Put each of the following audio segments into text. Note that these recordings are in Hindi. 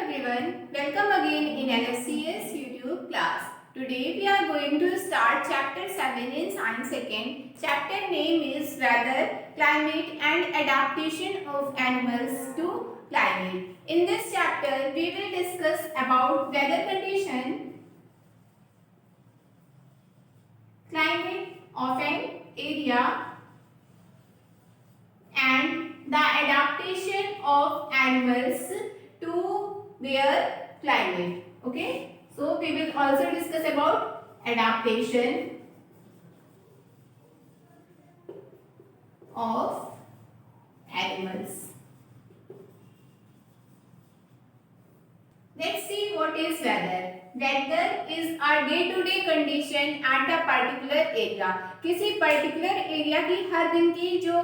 everyone, welcome again in LSCS YouTube class. Today we are going to start chapter 7 in Science 2nd. Chapter name is Weather, Climate and Adaptation of Animals to Climate. In this chapter we will discuss about weather condition, climate of an area and the adaptation of animals to their climate. Okay, so we will also discuss about adaptation of animals. Let's see what is weather. Weather is a day-to-day condition at a particular area. किसी particular area की हर दिन की जो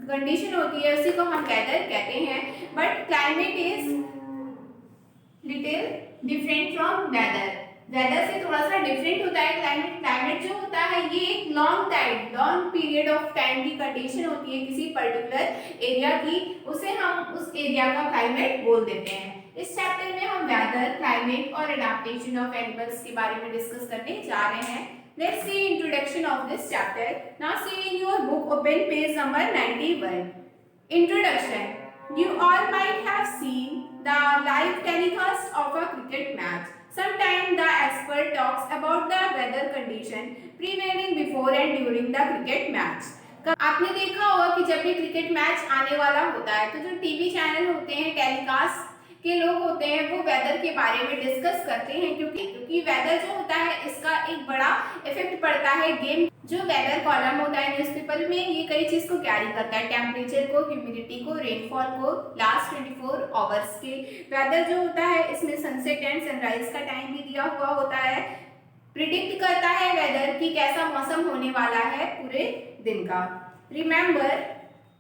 कंडीशन होती है उसी को हम वेदर कहते हैं. But climate is little different from weather. Weather से थोड़ा सा डिफरेंट होता है क्लाइमेट. क्लाइमेट जो होता है ये एक लॉन्ग पीरियड ऑफ टाइम की कंडीशन होती है किसी पर्टिकुलर एरिया की. उसे हम उस एरिया का क्लाइमेट बोल देते हैं. इस चैप्टर में हम वेदर, क्लाइमेट और एडाप्टेशन ऑफ एनिमल्स के बारे में डिस्कस करने जा रहे हैं. Let's see introduction of this chapter. Now see in your book, open page number 91. Introduction. You all might have seen the live telecast of a cricket match. Sometimes the expert talks about the weather condition prevailing before and during the cricket match. आपने देखा होगा कि जब भी क्रिकेट मैच आने वाला होता है तो जो टीवी चैनल होते हैं, टेलीकास्ट के लोग होते हैं, वो वेदर के बारे में डिस्कस करते हैं क्योंकि वेदर जो होता है इसका एक बड़ा इफेक्ट पड़ता है गेम. जो वेदर कॉलम होता है न्यूज़पेपर में ये कई चीज को कैरी करता है. टेम्परेचर को, ह्यूमिडिटी को, रेनफॉल को, लास्ट 24 आवर्स के. वेदर जो होता है इसमें सनसेट एंड सनराइज का टाइम भी दिया हुआ होता है. प्रिडिक्ट करता है वेदर की कैसा मौसम होने वाला है पूरे दिन का. Remember,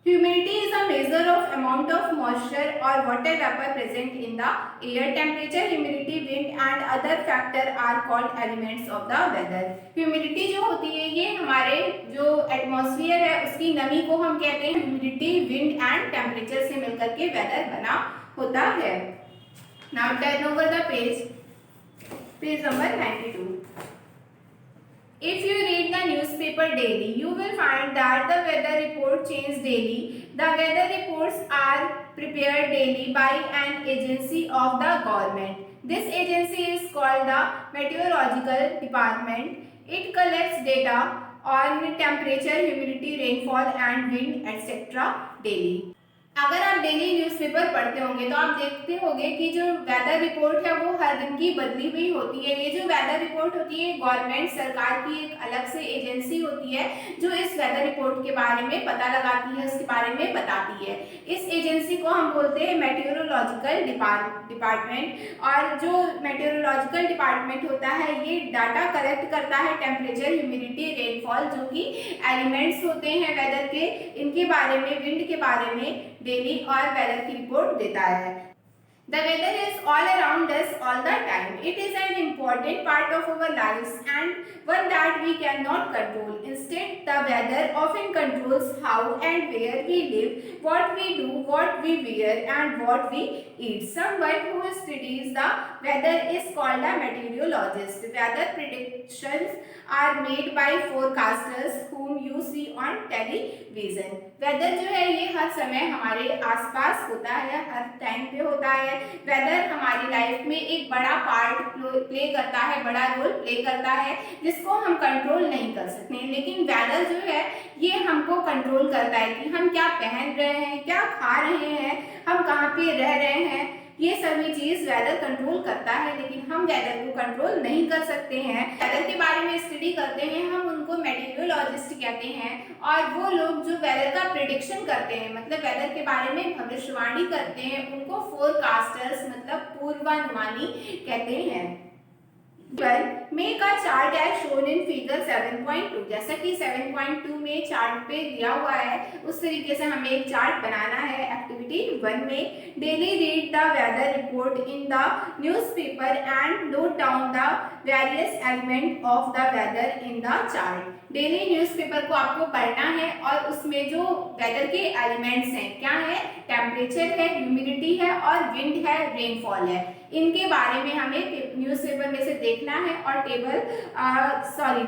humidity is a measure of amount of moisture or water vapor present in the air. Temperature, humidity, wind and other factor are called elements of the weather. Humidity जो होती है ये हमारे जो एटमॉस्फेयर है उसकी नमी को हम कहते हैं. Humidity, wind and temperature से मिलकर के weather बना होता है. Now turn over the page number 92. If you read the newspaper daily, you will find that the weather report changes daily. The weather reports are prepared daily by an agency of the government. This agency is called the Meteorological Department. It collects data on temperature, humidity, rainfall and wind etc. daily. अगर आप डेली न्यूज़पेपर पढ़ते होंगे तो आप देखते होंगे कि जो वेदर रिपोर्ट है वो हर दिन की बदली हुई होती है. ये जो वेदर रिपोर्ट होती है गवर्नमेंट सरकार की एक अलग से एजेंसी होती है जो इस वेदर रिपोर्ट के बारे में पता लगाती है, उसके बारे में बताती है. इस एजेंसी को हम बोलते हैं मेटेरोलॉजिकल डिपार्टमेंट. और जो मेटेरोलॉजिकल डिपार्टमेंट होता है ये डाटा कलेक्ट करता है टेम्परेचर, ह्यूमिडिटी, रेनफॉल जो कि एलिमेंट्स होते हैं वेदर के, इनके बारे में, विंड के बारे में डेली और वेदर की रिपोर्ट देता है. The weather is all around us all the time. It is an important part of our lives and one that we cannot control. Instead, the weather often controls how and where we live, what we do, what we wear and what we eat. Someone who studies the weather is called a meteorologist. Weather predictions are made by forecasters whom you see on television. Weather जो है ये हर समय हमारे आसपास होता है, हर टाइम पे होता है. वेदर हमारी लाइफ में एक बड़ा पार्ट प्ले करता है, बड़ा रोल प्ले करता है जिसको हम कंट्रोल नहीं कर सकते. लेकिन वेदर जो है ये हमको कंट्रोल करता है कि हम क्या पहन रहे हैं, क्या खा रहे हैं, हम कहाँ पे रह रहे हैं. ये सभी चीज वेदर कंट्रोल करता है लेकिन हम वेदर को कंट्रोल नहीं कर सकते हैं. वेदर के बारे में स्टडी करते हैं हम उनको मेटीरियोलॉजिस्ट कहते हैं. और वो लोग जो वेदर का प्रिडिक्शन करते हैं, मतलब वेदर के बारे में भविष्यवाणी करते हैं, उनको फोरकास्टर्स मतलब पूर्वानुमानी कहते हैं. Make a chart as shown in figure 7.2. जैसा कि 7.2 में चार्ट पे दिया हुआ है उस तरीके से हमें एक चार्ट बनाना है. एक्टिविटी 1 में daily read the weather report in the newspaper and note down the various element of the weather in the chart. Daily newspaper को आपको पढ़ना है और उसमें जो वेदर के एलिमेंट्स हैं क्या है, टेम्परेचर है, ह्यूमिडिटी है और विंड है, रेनफॉल है। इनके बारे में हमें न्यूज़पेपर में से देखना है और टेबल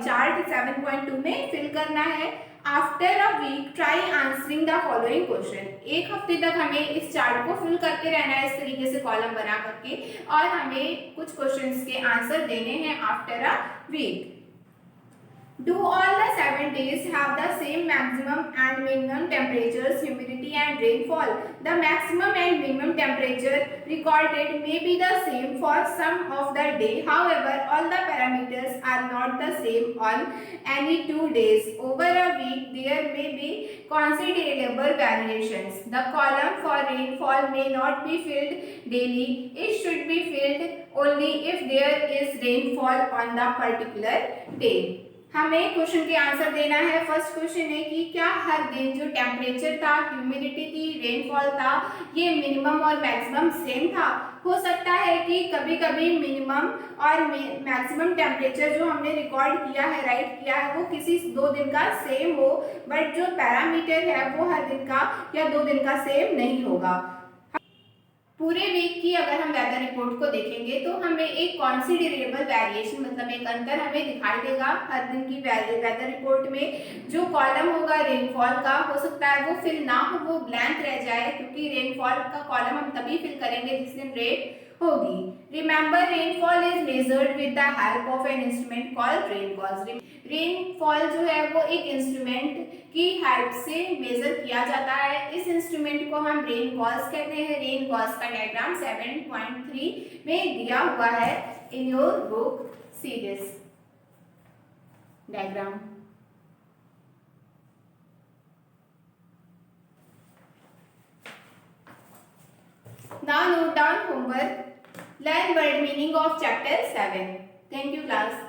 चार्ट 7.2 में फिल करना है। After a week try answering the following question. एक हफ्ते तक हमें इस चार्ट को फिल करते रहना है इस तरीके से कॉलम बना करके, और हमें कुछ क्वेश्चंस के आंसर देने हैं after a week. Do all the 7 days have the same maximum and minimum temperatures, humidity and rainfall? The maximum and minimum temperature recorded may be the same for some of the day. However, all the parameters are not the same on any 2 days. Over a week, there may be considerable variations. The column for rainfall may not be filled daily. It should be filled only if there is rainfall on the particular day. हमें क्वेश्चन के आंसर देना है। फर्स्ट क्वेश्चन है कि क्या हर दिन जो टेम्परेचर था, ह्यूमिडिटी थी, रेनफॉल था, ये मिनिमम और मैक्सिमम सेम था? हो सकता है कि कभी कभी मिनिमम और मैक्सिमम टेम्परेचर जो हमने रिकॉर्ड किया है, राइट किया है, वो किसी 2 दिन का सेम हो, बट जो पैरामीटर है वो हर दिन का या 2 दिन का सेम नहीं होगा। पूरे वीक की अगर हम वेदर रिपोर्ट को देखेंगे तो हमें एक कॉन्सिडरेबल वेरिएशन, मतलब एक अंतर हमें दिखाई देगा हर दिन की वेदर रिपोर्ट में। जो कॉलम होगा रेनफॉल का, हो सकता है वो फिल ना हो, वो ब्लैंक रह जाए, क्योंकि रेनफॉल का कॉलम हम तभी फिल करेंगे जिस दिन रेन होगी। Remember rainfall is measured with the help of an instrument called rain gauge. Rainfall जो है वो एक इंस्ट्रूमेंट की हेल्प से मेजर किया जाता है। इस इंस्ट्रूमेंट को हम रेनगॉज कहते हैं। रेनगॉज का डायग्राम 7.3 में दिया हुआ है in your book. See this diagram. Now note down homework. Learn word meaning of chapter 7. Thank you class.